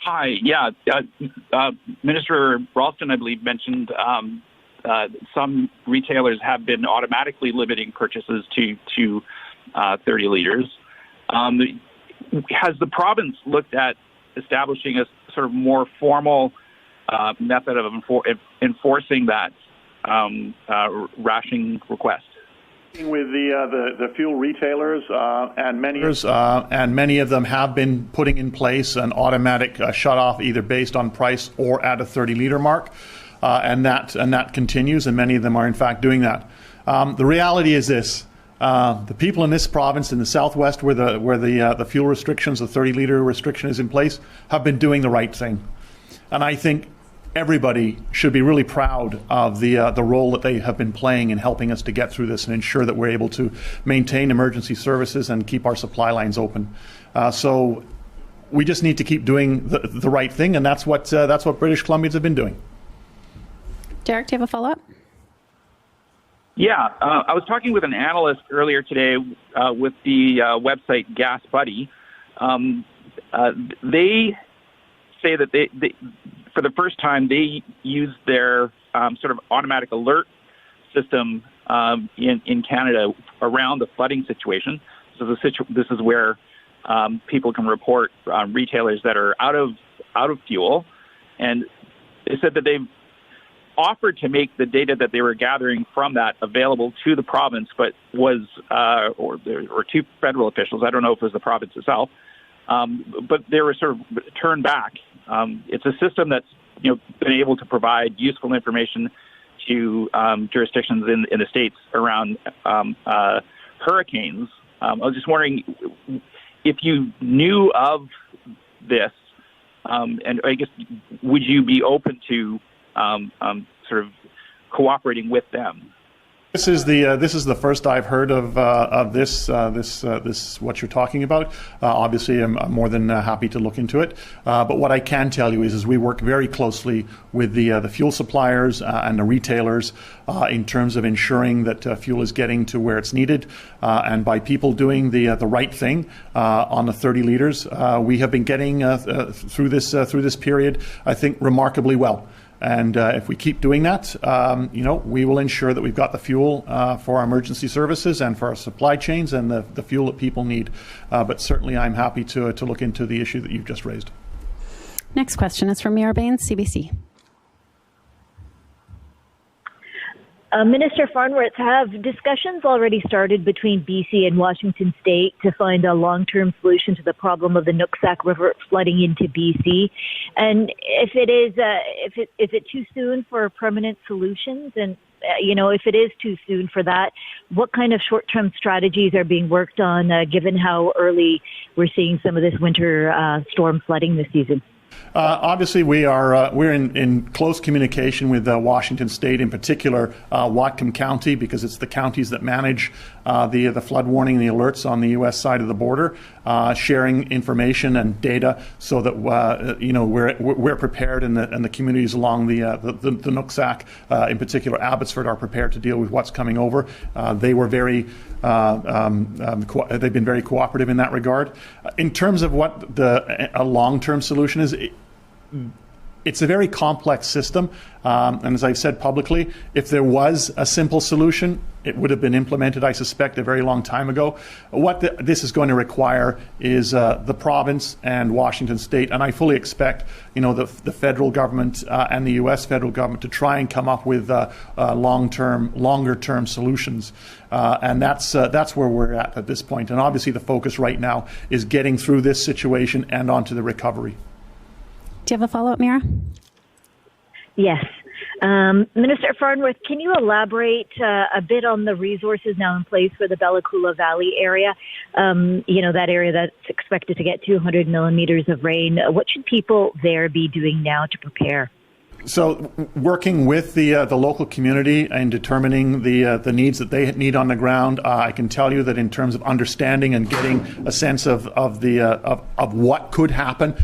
Hi. Yeah. Minister Ralston, I believe, mentioned some retailers have been automatically limiting purchases to 30 liters. Has the province looked at establishing a sort of more formal method of enforcing that rationing request? With the fuel retailers and many of them have been putting in place an automatic shut-off either based on price or at a 30-liter mark, and that continues, and many of them are in fact doing that. The reality is this. The people in this province, in the southwest, where the fuel restrictions, the 30-liter restriction is in place, have been doing the right thing. And I think everybody should be really proud of the role that they have been playing in helping us to get through this and ensure that we're able to maintain emergency services and keep our supply lines open. So we just need to keep doing the right thing, and that's what British Columbians have been doing. Derek, do you have a follow-up? Yeah, I was talking with an analyst earlier today with the website Gas Buddy. They say that they for the first time, they used their sort of automatic alert system in Canada around the flooding situation. So this is where people can report retailers that are out of fuel, and they said that they've offered to make the data that they were gathering from that available to the province, but was or to federal officials. I don't know if it was the province itself, but they were sort of turned back. It's a system that's been able to provide useful information to jurisdictions in the states around hurricanes. I was just wondering if you knew of this, and I guess would you be open to sort of cooperating with them? This is the first I've heard of this what you're talking about. Obviously, I'm more than happy to look into it. But what I can tell you is we work very closely with the fuel suppliers and the retailers in terms of ensuring that fuel is getting to where it's needed. And by people doing the right thing on the 30 liters, we have been getting through this period, I think, remarkably well. And if we keep doing that, we will ensure that we've got the fuel for our emergency services and for our supply chains and the fuel that people need. But certainly I'm happy to look into the issue that you've just raised. Next question is from Mira Baines, CBC. Minister Farnworth, have discussions already started between BC and Washington State to find a long-term solution to the problem of the Nooksack River flooding into BC? And if it is, is it too soon for permanent solutions? And if it is too soon for that, what kind of short-term strategies are being worked on, given how early we're seeing some of this winter storm flooding this season? Obviously, we're in close communication with Washington State, in particular Whatcom County, because it's the counties that manage the flood warning and the alerts on the U.S. side of the border, sharing information and data so that we're prepared, and the communities along the Nooksack, in particular Abbotsford, are prepared to deal with what's coming over. They were they've been very cooperative in that regard. In terms of what a long-term solution is, it's a very complex system, and as I've said publicly, if there was a simple solution, it would have been implemented, I suspect, a very long time ago. What this is going to require is the province and Washington State, and I fully expect the federal government and the U.S. federal government to try and come up with longer-term solutions, and that's where we're at this point. And obviously, the focus right now is getting through this situation and onto the recovery. Do you have a follow-up, Mira? Yes. Minister Farnworth, can you elaborate a bit on the resources now in place for the Bella Coola Valley area? That area that's expected to get 200 millimeters of rain. What should people there be doing now to prepare? So working with the local community and determining the needs that they need on the ground, I can tell you that in terms of understanding and getting a sense of what could happen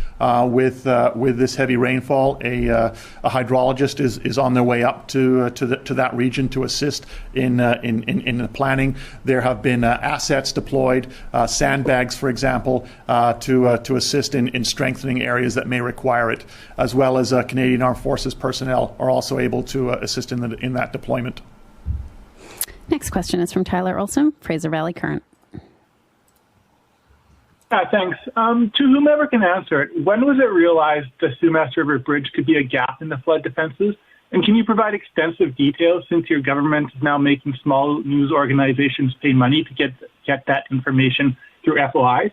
with this heavy rainfall, a hydrologist is on their way up to that region to assist in the planning. There have been assets deployed, sandbags, for example, to assist in strengthening areas that may require it, as well as Canadian Armed Forces personnel are also able to assist in that deployment. Next question is from Tyler Olson, Fraser Valley Current. Thanks. To whomever can answer it, when was it realized the Sumas River Bridge could be a gap in the flood defenses? And can you provide extensive details, since your government is now making small news organizations pay money to get that information through FOIs?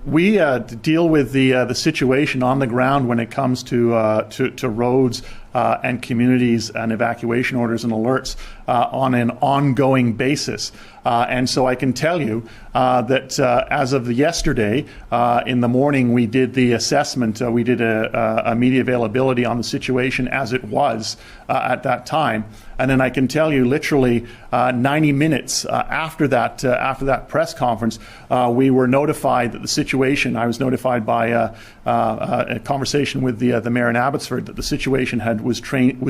We deal with the situation on the ground when it comes to roads and communities and evacuation orders and alerts on an ongoing basis. And so I can tell you that as of yesterday, in the morning, we did the assessment. We did a media availability on the situation as it was at that time. And then I can tell you, literally 90 minutes after that press conference, we were notified that the situation. I was notified by a conversation with the mayor in Abbotsford that the situation was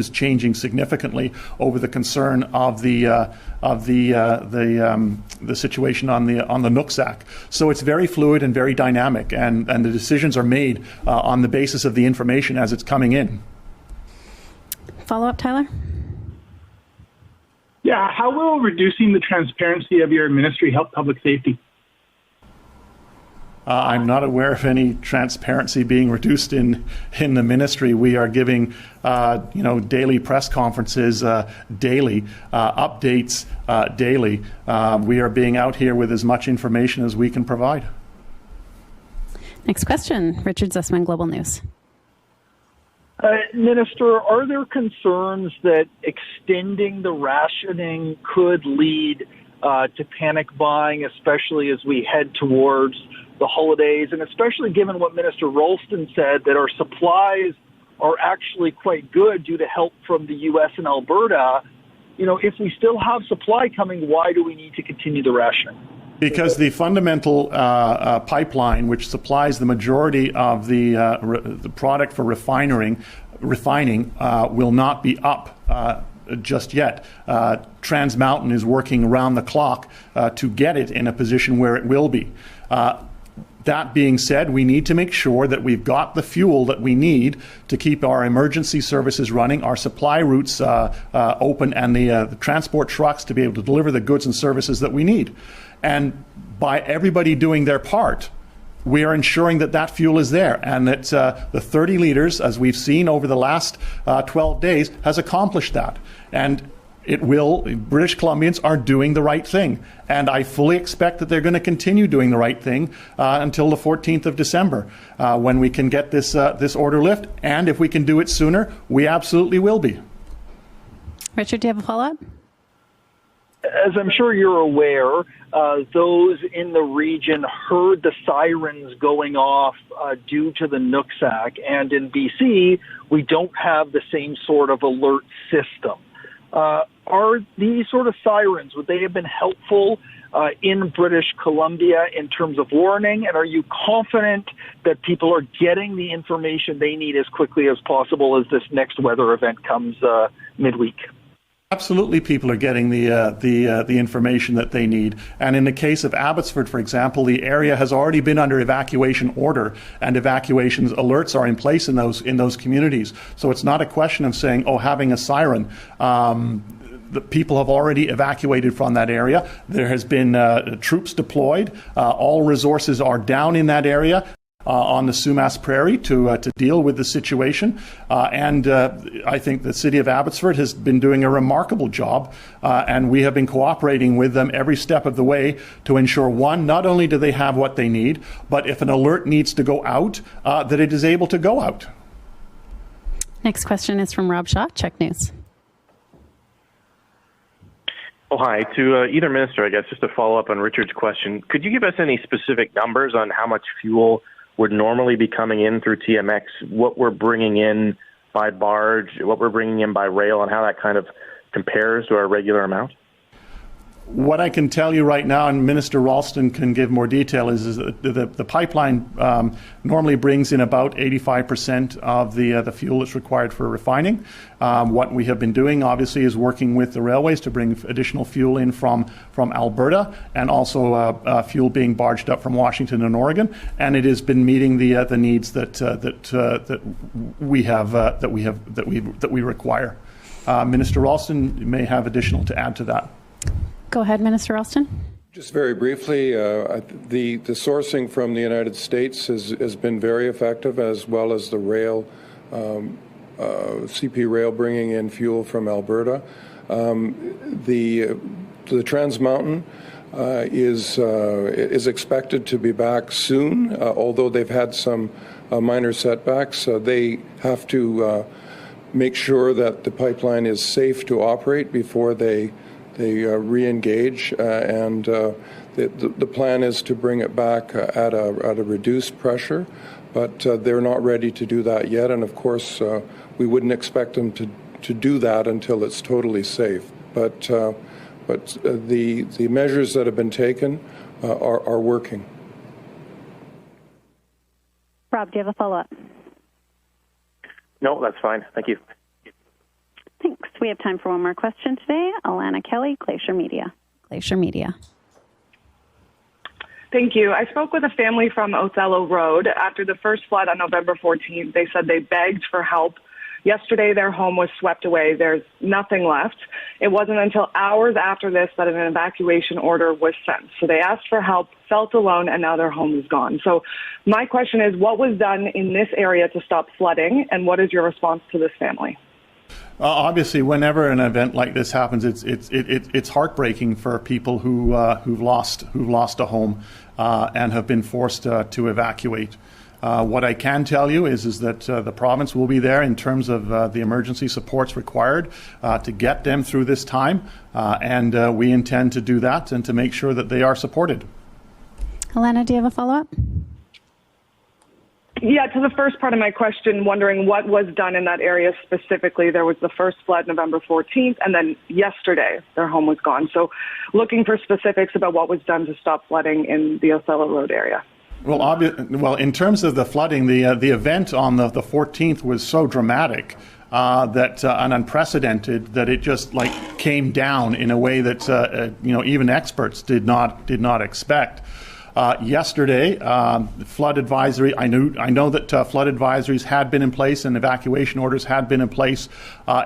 changing significantly over the concern of the situation on the Nooksack. So it's very fluid and very dynamic, and the decisions are made on the basis of the information as it's coming in. Follow up, Tyler? Yeah, how will reducing the transparency of your ministry help public safety? I'm not aware of any transparency being reduced in the ministry. We are giving, daily press conferences daily, updates daily. We are being out here with as much information as we can provide. Next question, Richard Zussman, Global News. Minister, are there concerns that extending the rationing could lead to panic buying, especially as we head towards the holidays, and especially given what Minister Ralston said, that our supplies are actually quite good due to help from the U.S. and Alberta? If we still have supply coming, why do we need to continue the rationing? Because the fundamental pipeline, which supplies the majority of the product for refining, will not be up just yet. Trans Mountain is working around the clock to get it in a position where it will be. That being said, we need to make sure that we've got the fuel that we need to keep our emergency services running, our supply routes open, and the transport trucks to be able to deliver the goods and services that we need. And by everybody doing their part, we are ensuring that fuel is there, and that the 30 litres, as we've seen over the last 12 days, has accomplished that. And British Columbians are doing the right thing. And I fully expect that they're going to continue doing the right thing until the 14th of December, when we can get this order lift. And if we can do it sooner, we absolutely will be. Richard, do you have a follow-up? As I'm sure you're aware, those in the region heard the sirens going off due to the Nooksack, and in BC, we don't have the same sort of alert system. Are these sort of sirens, would they have been helpful in British Columbia in terms of warning, and are you confident that people are getting the information they need as quickly as possible as this next weather event comes midweek? Absolutely, people are getting the information that they need. And in the case of Abbotsford, for example, the area has already been under evacuation order, and evacuation alerts are in place in those communities. So it's not a question of saying, having a siren. The people have already evacuated from that area. There has been troops deployed. All resources are down in that area. On the Sumas Prairie to deal with the situation. And I think the City of Abbotsford has been doing a remarkable job, and we have been cooperating with them every step of the way to ensure, one, not only do they have what they need, but if an alert needs to go out, that it is able to go out. Next question is from Rob Shaw, Check News. Oh, hi. To either minister, I guess, just to follow up on Richard's question, could you give us any specific numbers on how much fuel would normally be coming in through TMX, what we're bringing in by barge, what we're bringing in by rail, and how that kind of compares to our regular amount? What I can tell you right now, and Minister Ralston can give more detail, is that the pipeline normally brings in about 85% of the fuel that's required for refining. What we have been doing, obviously, is working with the railways to bring additional fuel in from Alberta, and also fuel being barged up from Washington and Oregon. And it has been meeting the needs that we require. Minister Ralston may have additional to add to that. Go ahead, Minister Ralston. Just very briefly, the sourcing from the United States has been very effective, as well as the rail, CP Rail bringing in fuel from Alberta. The Trans Mountain is expected to be back soon, although they've had some minor setbacks. They have to make sure that the pipeline is safe to operate before they re-engage, and the plan is to bring it back at a reduced pressure, but they're not ready to do that yet, and of course we wouldn't expect them to do that until it's totally safe. But the measures that have been taken are working. Rob, do you have a follow-up? No, that's fine. Thank you. Thanks. We have time for one more question today. Alana Kelly, Glacier Media. Glacier Media. Thank you. I spoke with a family from Ocelo Road. After the first flood on November 14th, they said they begged for help. Yesterday, their home was swept away. There's nothing left. It wasn't until hours after this that an evacuation order was sent. So they asked for help, felt alone, and now their home is gone. So my question is, what was done in this area to stop flooding, and what is your response to this family? Obviously, whenever an event like this happens, it's heartbreaking for people who've lost a home and have been forced to evacuate. What I can tell you is that the province will be there in terms of the emergency supports required to get them through this time, and we intend to do that and to make sure that they are supported. Alana, do you have a follow-up? Yeah, to the first part of my question, wondering what was done in that area specifically. There was the first flood November 14th, and then yesterday their home was gone. So looking for specifics about what was done to stop flooding in the Ocelo Road area. Well, in terms of the flooding, the event on the 14th was so dramatic that and unprecedented that it just came down in a way that even experts did not expect. Yesterday, flood advisory. I know that flood advisories had been in place and evacuation orders had been in place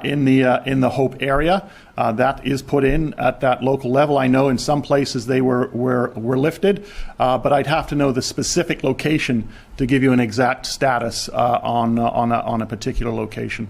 in the Hope area. That is put in at that local level. I know in some places they were lifted, but I'd have to know the specific location to give you an exact status on a particular location.